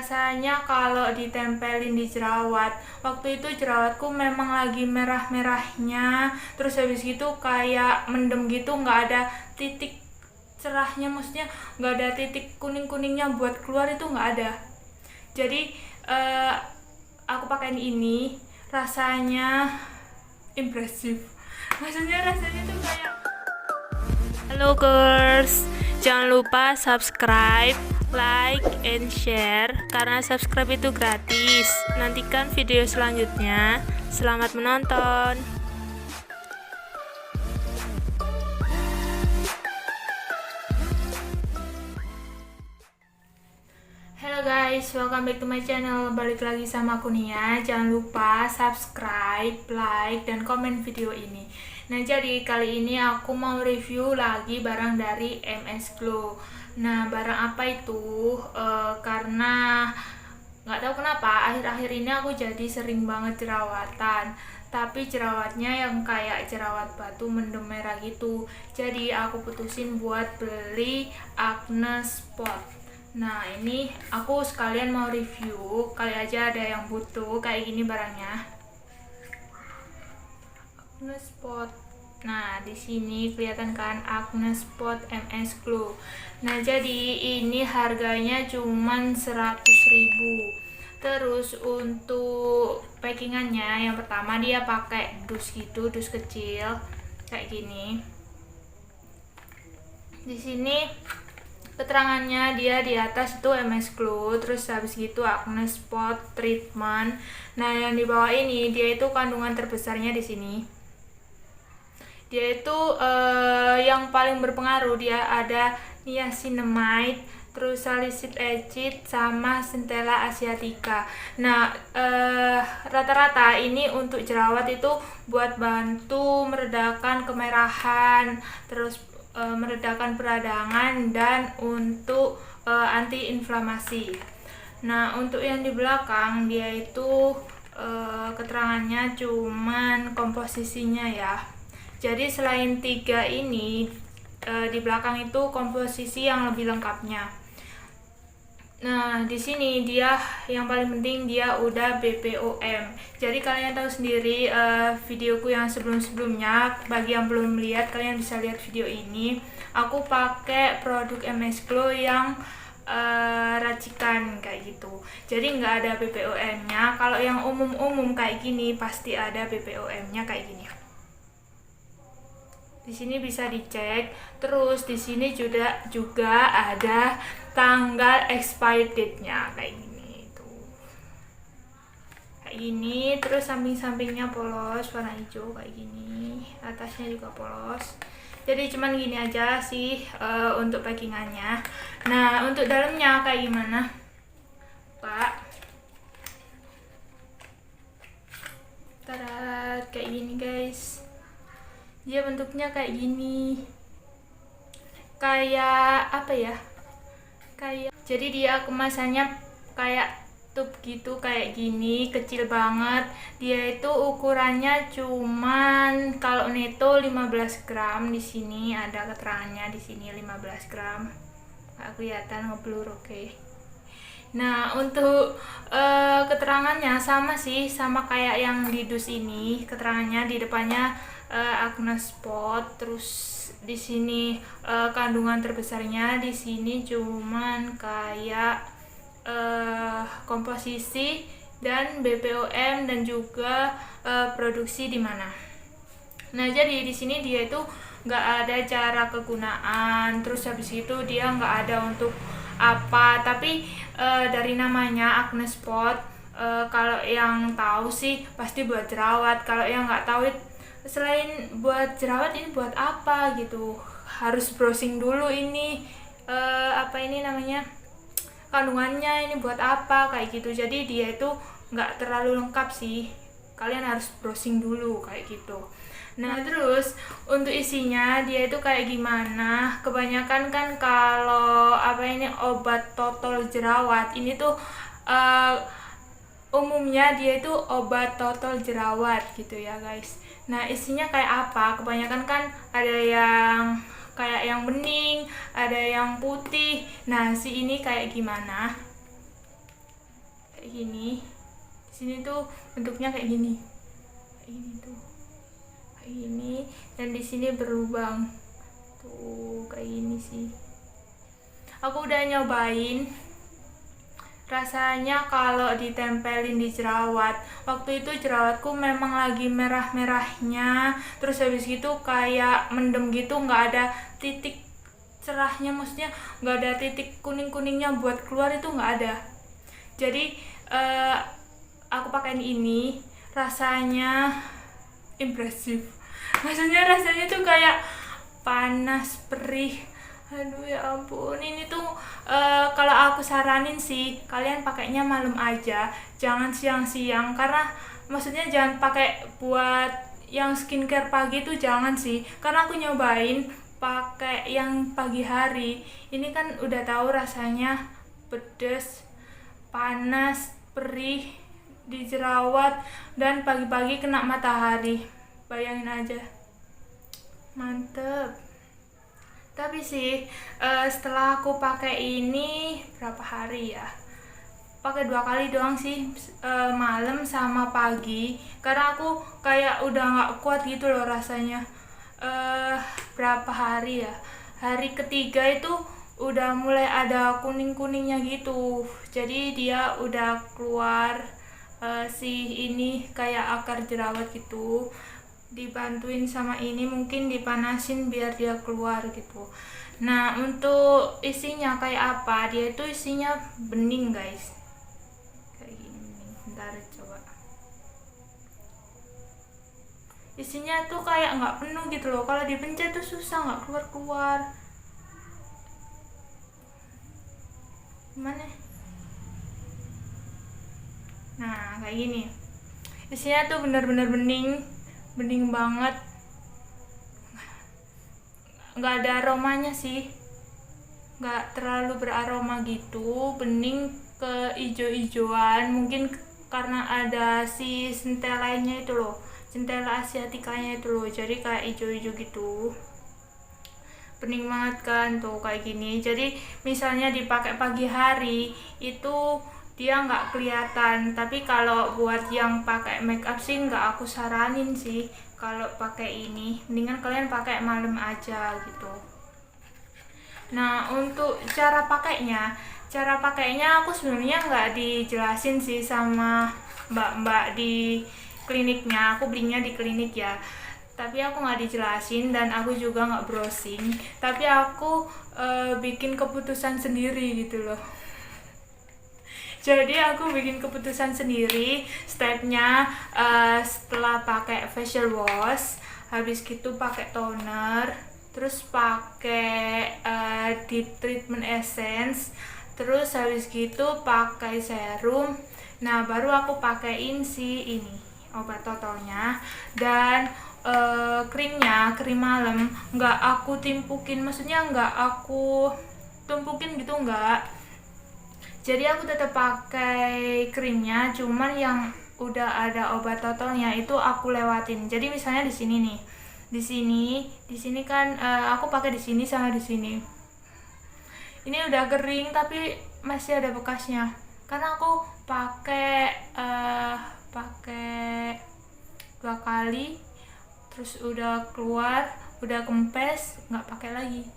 rasanya kalau ditempelin di jerawat. Waktu itu jerawatku memang lagi merah-merahnya, terus habis gitu kayak mendem gitu, nggak ada titik cerahnya, maksudnya nggak ada titik kuning-kuningnya buat keluar, itu nggak ada. Jadi aku pakai ini, rasanya impresif. Maksudnya rasanya tuh kayak, halo girls, jangan lupa subscribe, like, and share, karena subscribe itu gratis. Nantikan video selanjutnya. Selamat menonton. Hello guys, welcome back to my channel. Balik lagi sama aku Nia. Jangan lupa subscribe, like, dan komen video ini. Nah, jadi kali ini aku mau review lagi barang dari MS Glow. Nah, barang apa itu? Karena nggak tahu kenapa akhir-akhir ini aku jadi sering banget jerawatan, tapi jerawatnya yang kayak jerawat batu mendem merah gitu. Jadi aku putusin buat beli Acne Spot. Nah, ini aku sekalian mau review, kali aja ada yang butuh kayak gini barangnya. Acne Spot. Nah, di sini kelihatan kan Acne Spot MS Glow. Nah, jadi ini harganya cuman 100.000. Terus untuk packingannya, yang pertama dia pakai dus gitu, dus kecil kayak gini. Di sini keterangannya dia di atas itu MS Glow, terus habis gitu Acne Spot Treatment. Nah, yang di bawah ini dia itu kandungan terbesarnya di sini. Dia itu yang paling berpengaruh, dia ada niacinamide, terus salicylic acid, sama centella asiatica. Nah, rata-rata ini untuk jerawat itu buat bantu meredakan kemerahan, terus meredakan peradangan, dan untuk anti inflamasi. Nah, untuk yang di belakang dia itu keterangannya cuman komposisinya ya. Jadi selain 3 ini, di belakang itu komposisi yang lebih lengkapnya. Nah, di sini dia yang paling penting dia udah BPOM. Jadi kalian tahu sendiri videoku yang sebelum-sebelumnya, bagi yang belum lihat kalian bisa lihat video ini. Aku pakai produk MS Glow yang racikan kayak gitu. Jadi nggak ada BPOM-nya. Kalau yang umum-umum kayak gini pasti ada BPOM-nya kayak gini. Di sini bisa dicek. Terus di sini juga ada tanggal expired date-nya kayak gini tuh. Kayak gini, terus samping-sampingnya polos warna hijau kayak gini. Atasnya juga polos. Jadi cuman gini aja sih untuk packingannya. Nah, untuk dalamnya kayak gimana, Pak? Tada, kayak gini guys. Dia bentuknya kayak gini, kayak apa ya, kayak, jadi dia kemasannya kayak tube gitu, kayak gini, kecil banget. Dia itu ukurannya cuman kalau neto 15 gram. Di sini ada keterangannya, di sini 15 gram. Nggak kelihatan, ngeblur, oke. Nah, untuk keterangannya sama sih, sama kayak yang di dus ini. Keterangannya di depannya Acne Spot, terus di sini kandungan terbesarnya, di sini cuman kayak komposisi dan BPOM, dan juga produksi di mana. Nah, jadi di sini dia itu nggak ada cara kegunaan, terus habis itu dia nggak ada untuk apa, tapi dari namanya Acne Spot, kalau yang tahu sih pasti buat jerawat. Kalau yang nggak tahu, selain buat jerawat ini buat apa gitu, harus browsing dulu ini apa ini namanya, kandungannya ini buat apa kayak gitu. Jadi dia itu nggak terlalu lengkap sih, kalian harus browsing dulu kayak gitu. Nah, terus untuk isinya dia itu kayak gimana, kebanyakan kan kalau apa ini obat total jerawat ini tuh umumnya dia itu obat total jerawat gitu ya guys. Nah, isinya kayak apa? Kebanyakan kan ada yang kayak yang bening, ada yang putih. Nah, si ini kayak gimana? sini tuh bentuknya kayak gini tuh kayak gini, dan di sini berlubang tuh kayak gini sih. Aku udah nyobain, rasanya kalau ditempelin di jerawat, waktu itu jerawatku memang lagi merah-merahnya, terus habis gitu kayak mendem gitu, nggak ada titik cerahnya, maksudnya nggak ada titik kuning-kuningnya buat keluar, itu nggak ada. Jadi aku pakai ini, rasanya impresif. Maksudnya rasanya tuh kayak panas, perih. Aduh ya ampun, ini tuh kalau aku saranin sih kalian pakainya malam aja, jangan siang-siang, karena maksudnya jangan pakai buat yang skincare pagi tuh jangan sih, karena aku nyobain pakai yang pagi hari, ini kan udah tahu rasanya pedes, panas, perih, dijerawat, dan pagi-pagi kena matahari, bayangin aja, mantep. Tapi sih setelah aku pakai ini berapa hari ya, pakai 2 kali doang sih, malam sama pagi, karena aku kayak udah nggak kuat gitu loh rasanya. Berapa hari ya, hari ketiga itu udah mulai ada kuning-kuningnya gitu, jadi dia udah keluar si ini kayak akar jerawat gitu, dibantuin sama ini, mungkin dipanasin biar dia keluar gitu. Nah, untuk isinya kayak apa, dia itu isinya bening guys, kayak gini. Bentar coba, isinya tuh kayak nggak penuh gitu loh, kalau dipencet tuh susah, nggak keluar gimana. Nah kayak gini, isinya tuh bener-bener bening banget, nggak ada aromanya sih, nggak terlalu beraroma gitu, bening ke ijo-ijoan, mungkin karena ada si centellanya itu loh, centella asiaticanya itu loh, jadi kayak ijo-ijo gitu, bening banget kan tuh kayak gini. Jadi misalnya dipakai pagi hari itu dia nggak kelihatan, tapi kalau buat yang pakai make up sih nggak aku saranin sih kalau pakai ini, mendingan kalian pakai malam aja gitu. Nah, untuk cara pakainya aku sebenarnya nggak dijelasin sih sama mbak-mbak di kliniknya, aku belinya di klinik ya, tapi aku nggak dijelasin dan aku juga nggak browsing, tapi aku bikin keputusan sendiri gitu loh. Jadi aku bikin keputusan sendiri, stepnya setelah pakai facial wash, habis gitu pakai toner, terus pakai deep treatment essence, terus habis gitu pakai serum. Nah baru aku pakein si ini obat totalnya, dan krim malam nggak aku timpukin, maksudnya nggak aku tumpukin gitu, nggak. Jadi aku tetap pakai krimnya, cuman yang udah ada obat totalnya itu aku lewatin. Jadi misalnya di sini nih, di sini kan aku pakai di sini sama di sini. Ini udah kering tapi masih ada bekasnya, karena aku pakai 2 kali, terus udah keluar, udah kempes, nggak pakai lagi.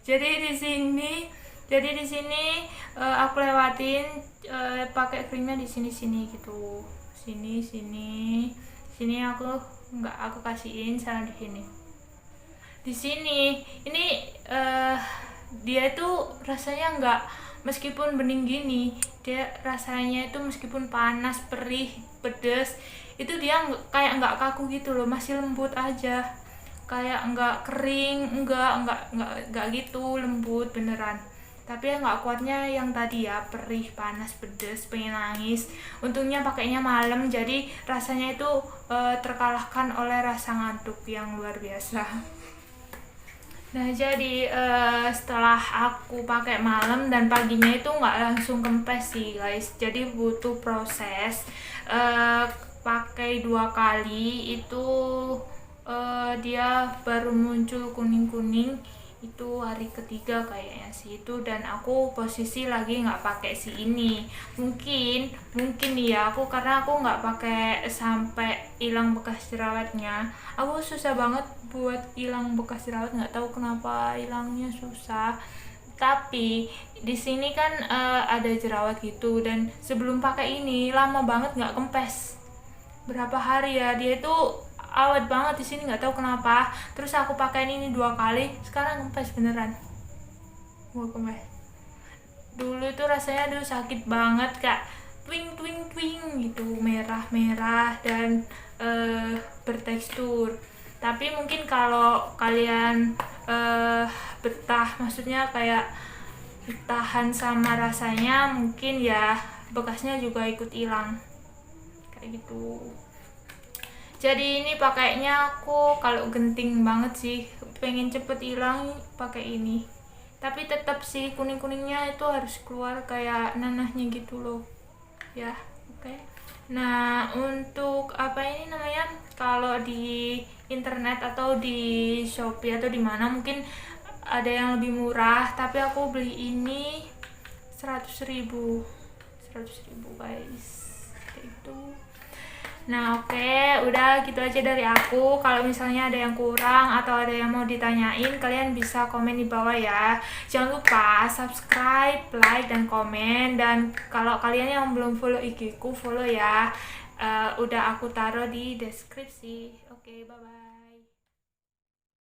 Jadi di sini aku lewatin pakai krimnya di sini gitu, sini aku kasihin sama di sini ini dia itu rasanya nggak, meskipun bening gini, dia rasanya itu meskipun panas, perih, pedes, itu dia kayak nggak kaku gitu loh, masih lembut aja, kayak nggak kering, nggak gitu, lembut beneran. Tapi yang nggak kuatnya yang tadi ya, perih, panas, pedes, pengen nangis. Untungnya pakainya malam, jadi rasanya itu terkalahkan oleh rasa ngantuk yang luar biasa. Nah jadi setelah aku pakai malam dan paginya itu nggak langsung kempes sih guys, jadi butuh proses. Pakai 2 kali itu dia baru muncul kuning-kuning Itu hari ketiga kayaknya sih itu, dan aku posisi lagi nggak pakai si ini. Mungkin nih ya, karena aku nggak pakai sampai hilang bekas jerawatnya. Aku susah banget buat hilang bekas jerawat, nggak tahu kenapa hilangnya susah. Tapi di sini kan ada jerawat gitu, dan sebelum pakai ini lama banget nggak kempes. Berapa hari ya, dia itu awet banget di sini, nggak tahu kenapa. Terus aku pakai ini 2 kali, sekarang kempes beneran. Mau kempes. Dulu itu rasanya sakit banget, kak, twing twing twing gitu, merah dan bertekstur. Tapi mungkin kalau kalian betah, maksudnya kayak tahan sama rasanya, mungkin ya bekasnya juga ikut hilang kayak gitu. Jadi ini pakainya aku kalau genting banget sih, pengen cepet hilang pakai ini. Tapi tetap sih kuning-kuningnya itu harus keluar kayak nanahnya gitu loh. Ya, oke. Nah, untuk apa ini namanya? Kalau di internet atau di Shopee atau di mana mungkin ada yang lebih murah, tapi aku beli ini 100.000 guys, kayak gitu. Nah oke, udah gitu aja dari aku. Kalau misalnya ada yang kurang atau ada yang mau ditanyain, kalian bisa komen di bawah ya. Jangan lupa subscribe, like, dan komen. Dan kalau kalian yang belum follow IG ku, follow ya. Udah aku taruh di deskripsi. Oke, bye-bye.